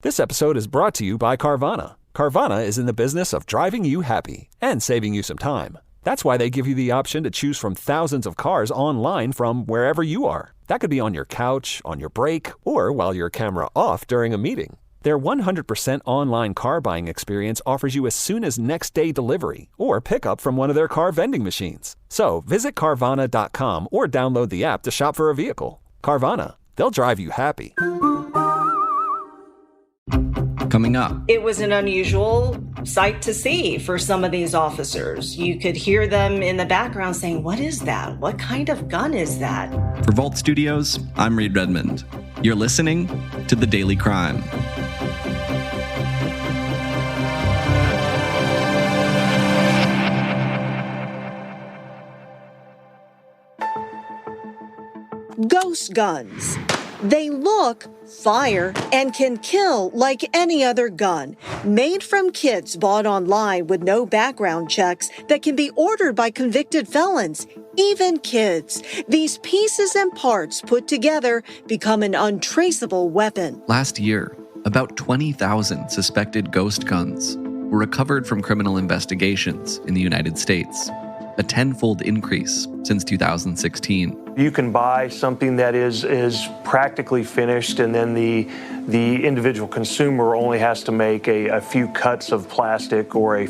This episode is brought to you by Carvana. Carvana is in the business of driving you happy and saving you some time. That's why they give you the option to choose from thousands of cars online from wherever you are. That could be on your couch, on your break, or while your camera off during a meeting. Their 100% online car buying experience offers you as soon as next day delivery or pickup from one of their car vending machines. So visit Carvana.com or download the app to shop for a vehicle. Carvana, they'll drive you happy. Coming up. It was an unusual sight to see for some of these officers. You could hear them in the background saying, "What is that? What kind of gun is that?" For Vault Studios, I'm Reed Redmond. You're listening to The Daily Crime. Ghost guns. They look, fire, and can kill like any other gun. Made from kits bought online with no background checks that can be ordered by convicted felons, even kids. These pieces and parts put together become an untraceable weapon. Last year, about 20,000 suspected ghost guns were recovered from criminal investigations in the United States, a tenfold increase since 2016. You can buy something that is practically finished, and then the individual consumer only has to make a few cuts of plastic or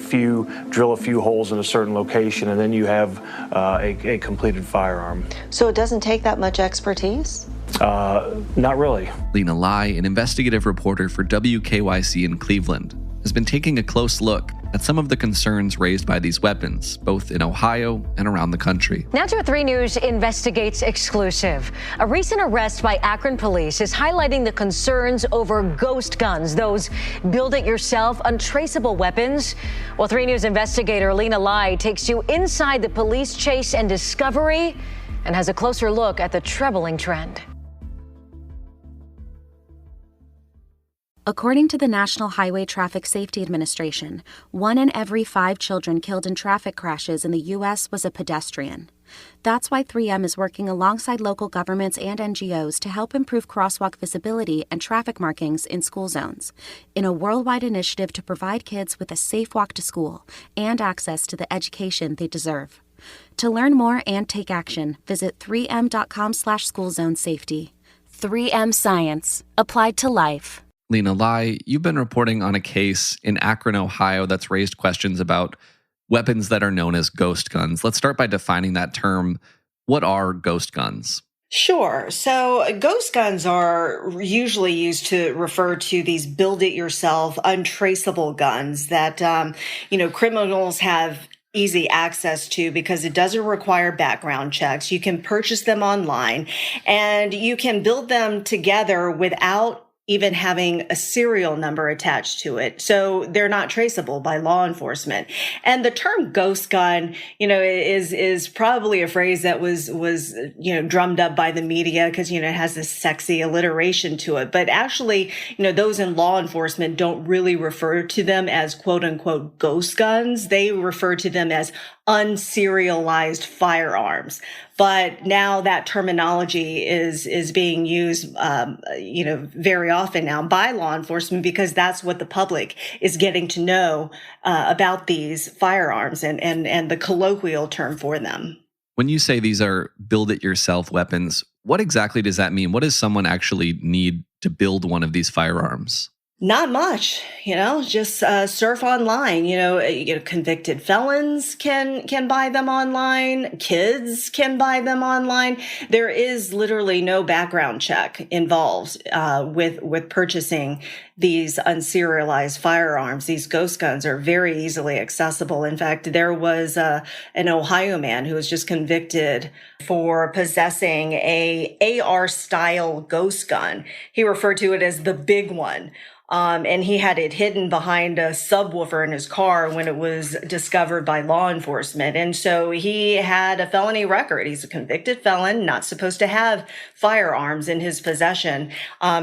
drill a few holes in a certain location, and then you have a completed firearm. So it doesn't take that much expertise? Not really. Lynna Lai, an investigative reporter for WKYC in Cleveland, has been taking a close look at some of the concerns raised by these weapons, both in Ohio and around the country. Now to a 3 News Investigates exclusive. A recent arrest by Akron police is highlighting the concerns over ghost guns, those build-it-yourself, untraceable weapons. Well, 3 News investigator Lynna Lai takes you inside the police chase and discovery and has a closer look at the troubling trend. According to the National Highway Traffic Safety Administration, 1 in every 5 children killed in traffic crashes in the U.S. was a pedestrian. That's why 3M is working alongside local governments and NGOs to help improve crosswalk visibility and traffic markings in school zones, in a worldwide initiative to provide kids with a safe walk to school and access to the education they deserve. To learn more and take action, visit 3m.com/schoolzonesafety. 3M Science, applied to life. Lynna Lai, you've been reporting on a case in Akron, Ohio that's raised questions about weapons that are known as ghost guns. Let's start by defining that term. What are ghost guns? Sure. So ghost guns are usually used to refer to these build-it-yourself, untraceable guns that, criminals have easy access to because it doesn't require background checks. You can purchase them online and you can build them together without even having a serial number attached to it. So they're not traceable by law enforcement. And the term ghost gun, is probably a phrase that was drummed up by the media because, it has this sexy alliteration to it. But actually, those in law enforcement don't really refer to them as quote unquote ghost guns. They refer to them as unserialized firearms. But now that terminology is being used, very often now by law enforcement because that's what the public is getting to know about these firearms and the colloquial term for them. When you say these are build-it-yourself weapons, what exactly does that mean? What does someone actually need to build one of these firearms? Not much, just surf online. Convicted felons can buy them online. Kids can buy them online. There is literally no background check involved with purchasing these unserialized firearms. These ghost guns are very easily accessible. In fact, there was an Ohio man who was just convicted for possessing a AR-style ghost gun. He referred to it as the big one. And he had it hidden behind a subwoofer in his car when it was discovered by law enforcement. And so he had a felony record. He's a convicted felon, not supposed to have firearms in his possession.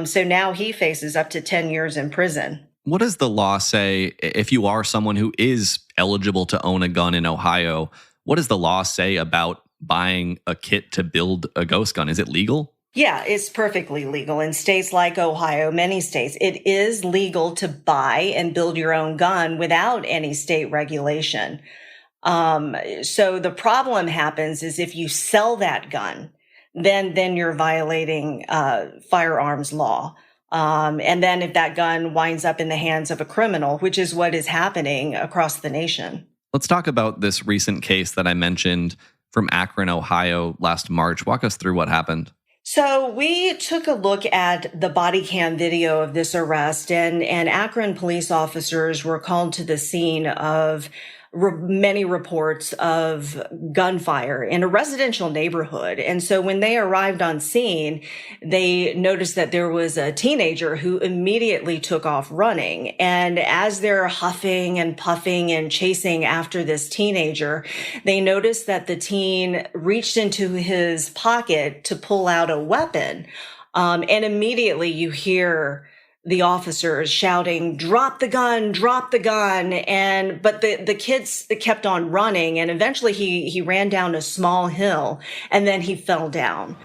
So now he faces up to 10 years in prison. What does the law say if you are someone who is eligible to own a gun in Ohio? What does the law say about buying a kit to build a ghost gun? Is it legal? Yeah, it's perfectly legal. In states like Ohio, many states, it is legal to buy and build your own gun without any state regulation. So the problem happens is if you sell that gun, then you're violating firearms law. And then if that gun winds up in the hands of a criminal, which is what is happening across the nation. Let's talk about this recent case that I mentioned from Akron, Ohio last March. Walk us through what happened. So we took a look at the body cam video of this arrest, and Akron police officers were called to the scene of many reports of gunfire in a residential neighborhood. And so when they arrived on scene, they noticed that there was a teenager who immediately took off running. And as they're huffing and puffing and chasing after this teenager, they noticed that the teen reached into his pocket to pull out a weapon. And immediately you hear the officers shouting, drop the gun, drop the gun. But the kids kept on running, and eventually he ran down a small hill and then he fell down.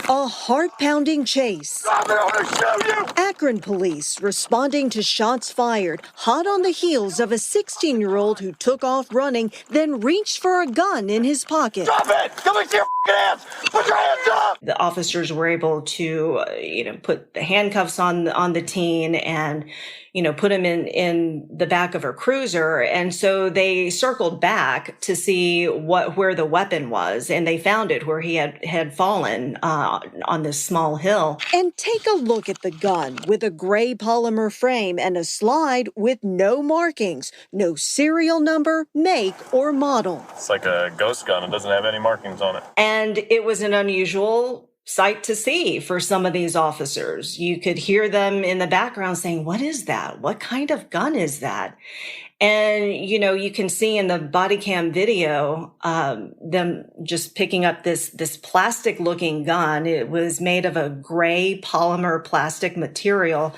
A heart-pounding chase. I'm gonna shoot you! Akron police responding to shots fired, hot on the heels of a 16-year-old who took off running, then reached for a gun in his pocket. Drop it! Come and see your ass! Put your hands up! The officers were able to, put the handcuffs on the teen and, put him in the back of a cruiser. And so they circled back to see where the weapon was, and they found it where he had fallen on this small hill. And take a look at the gun with a gray polymer frame and a slide with no markings, no serial number, make, or model. It's like a ghost gun. It doesn't have any markings on it. And it was an unusual sight to see for some of these officers. You could hear them in the background saying, what is that? What kind of gun is that? And, you can see in the body cam video, them just picking up this plastic looking gun. It was made of a gray polymer plastic material,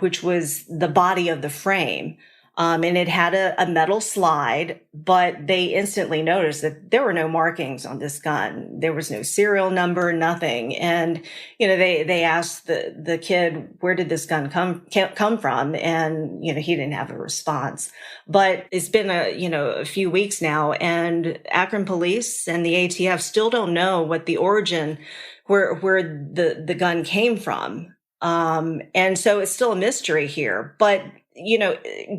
which was the body of the frame. And it had a metal slide, but they instantly noticed that there were no markings on this gun. There was no serial number, nothing. And, they asked the kid, where did this gun come from? And, he didn't have a response. But it's been a few weeks now, and Akron police and the ATF still don't know what the origin, where the gun came from. And so it's still a mystery here. But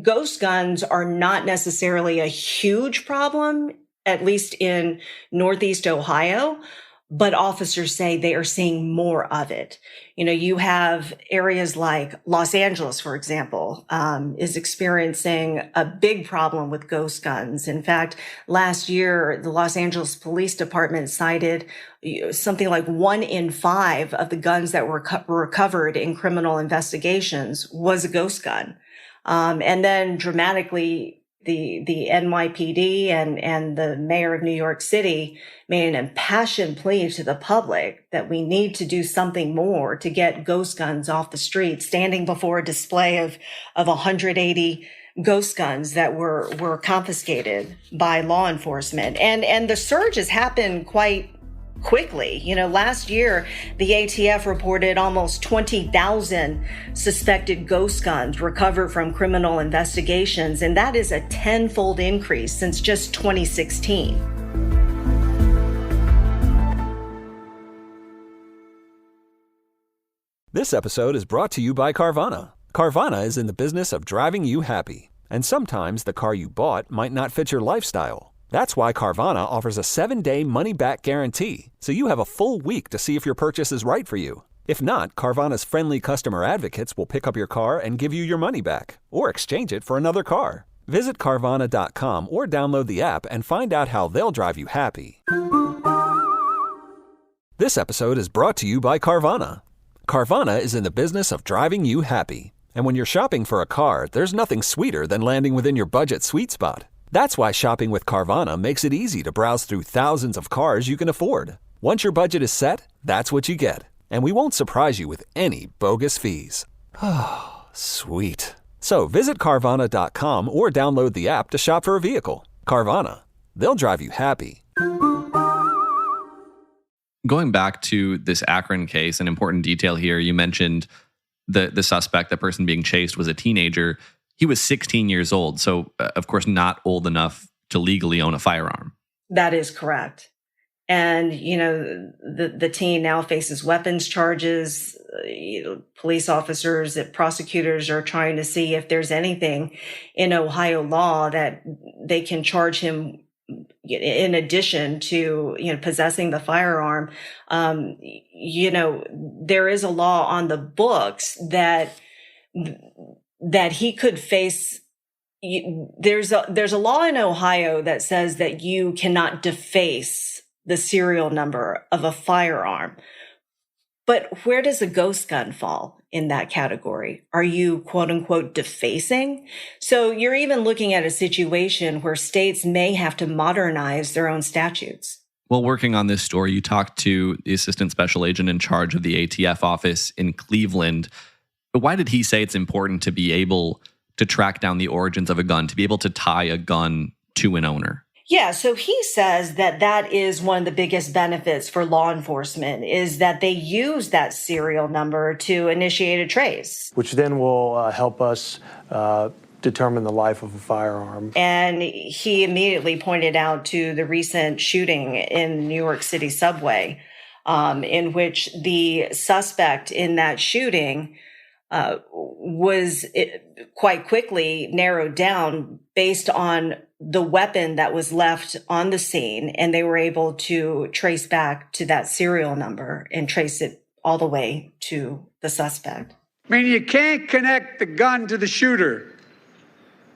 ghost guns are not necessarily a huge problem, at least in Northeast Ohio, but officers say they are seeing more of it. You have areas like Los Angeles, for example, is experiencing a big problem with ghost guns. In fact, last year, the Los Angeles Police Department cited something like 1 in 5 of the guns that were recovered in criminal investigations was a ghost gun. And then dramatically, the NYPD and the mayor of New York City made an impassioned plea to the public that we need to do something more to get ghost guns off the street, standing before a display of 180 ghost guns that were confiscated by law enforcement. And the surge has happened quite quickly. Last year, the ATF reported almost 20,000 suspected ghost guns recovered from criminal investigations, and that is a 10-fold increase since just 2016. This episode is brought to you by Carvana. Carvana is in the business of driving you happy, and sometimes the car you bought might not fit your lifestyle. That's why Carvana offers a 7-day money-back guarantee, so you have a full week to see if your purchase is right for you. If not, Carvana's friendly customer advocates will pick up your car and give you your money back, or exchange it for another car. Visit Carvana.com or download the app and find out how they'll drive you happy. This episode is brought to you by Carvana. Carvana is in the business of driving you happy. And when you're shopping for a car, there's nothing sweeter than landing within your budget sweet spot. That's why shopping with Carvana makes it easy to browse through thousands of cars you can afford. Once your budget is set, that's what you get. And we won't surprise you with any bogus fees. Oh, sweet. So visit Carvana.com or download the app to shop for a vehicle. Carvana, they'll drive you happy. Going back to this Akron case, an important detail here, you mentioned the suspect, the person being chased, was a teenager. He was 16 years old, so of course not old enough to legally own a firearm. That is correct. And, the teen now faces weapons charges. Police officers, prosecutors are trying to see if there's anything in Ohio law that they can charge him in addition to, possessing the firearm. There is a law on the books that he could face. There's a law in Ohio that says that you cannot deface the serial number of a firearm. But where does a ghost gun fall in that category? Are you, quote unquote, defacing? So you're even looking at a situation where states may have to modernize their own statutes. Well, working on this story, you talked to the assistant special agent in charge of the ATF office in Cleveland. Why did he say it's important to be able to track down the origins of a gun, to be able to tie a gun to an owner? Yeah, so he says that is one of the biggest benefits for law enforcement, is that they use that serial number to initiate a trace. Which then will help us determine the life of a firearm. And he immediately pointed out to the recent shooting in New York City subway, in which the suspect in that shooting was quite quickly narrowed down based on the weapon that was left on the scene, and they were able to trace back to that serial number and trace it all the way to the suspect. I mean, you can't connect the gun to the shooter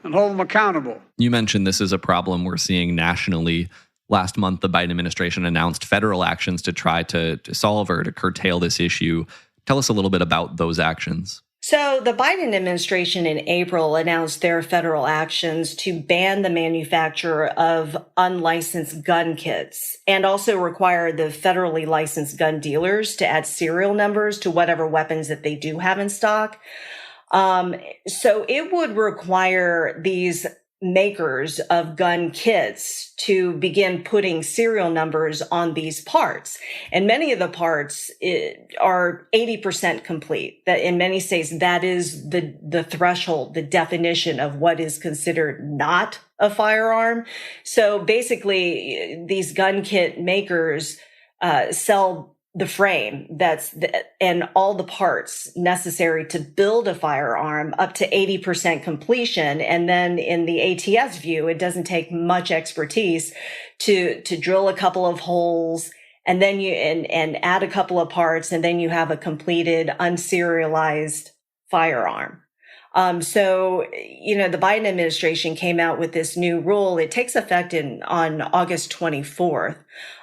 and hold them accountable. You mentioned this is a problem we're seeing nationally. Last month, the Biden administration announced federal actions to try to solve or to curtail this issue. Tell us a little bit about those actions. So the Biden administration in April announced their federal actions to ban the manufacture of unlicensed gun kits and also require the federally licensed gun dealers to add serial numbers to whatever weapons that they do have in stock. So it would require these makers of gun kits to begin putting serial numbers on these parts. And many of the parts are 80% complete. That in many states, that is the threshold, the definition of what is considered not a firearm. So basically, these gun kit makers sell the frame and all the parts necessary to build a firearm up to 80% completion. And then in the ATS view, it doesn't take much expertise to drill a couple of holes and then and add a couple of parts, and then you have a completed unserialized firearm. So, the Biden administration came out with this new rule. It takes effect on August 24th.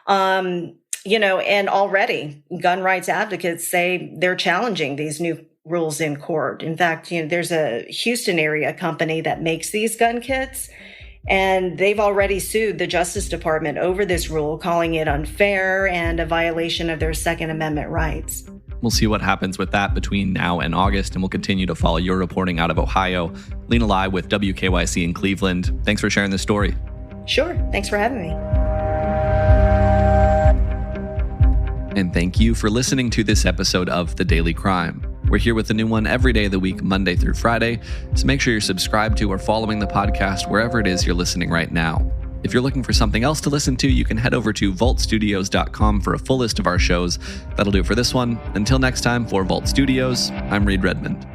And already gun rights advocates say they're challenging these new rules in court. In fact, there's a Houston area company that makes these gun kits, and they've already sued the Justice Department over this rule, calling it unfair and a violation of their Second Amendment rights. We'll see what happens with that between now and August, and we'll continue to follow your reporting out of Ohio. Lynna Lai with WKYC in Cleveland. Thanks for sharing this story. Sure. Thanks for having me. And thank you for listening to this episode of The Daily Crime. We're here with a new one every day of the week, Monday through Friday, so make sure you're subscribed to or following the podcast wherever it is you're listening right now. If you're looking for something else to listen to, you can head over to vaultstudios.com for a full list of our shows. That'll do it for this one. Until next time, for Vault Studios, I'm Reed Redmond.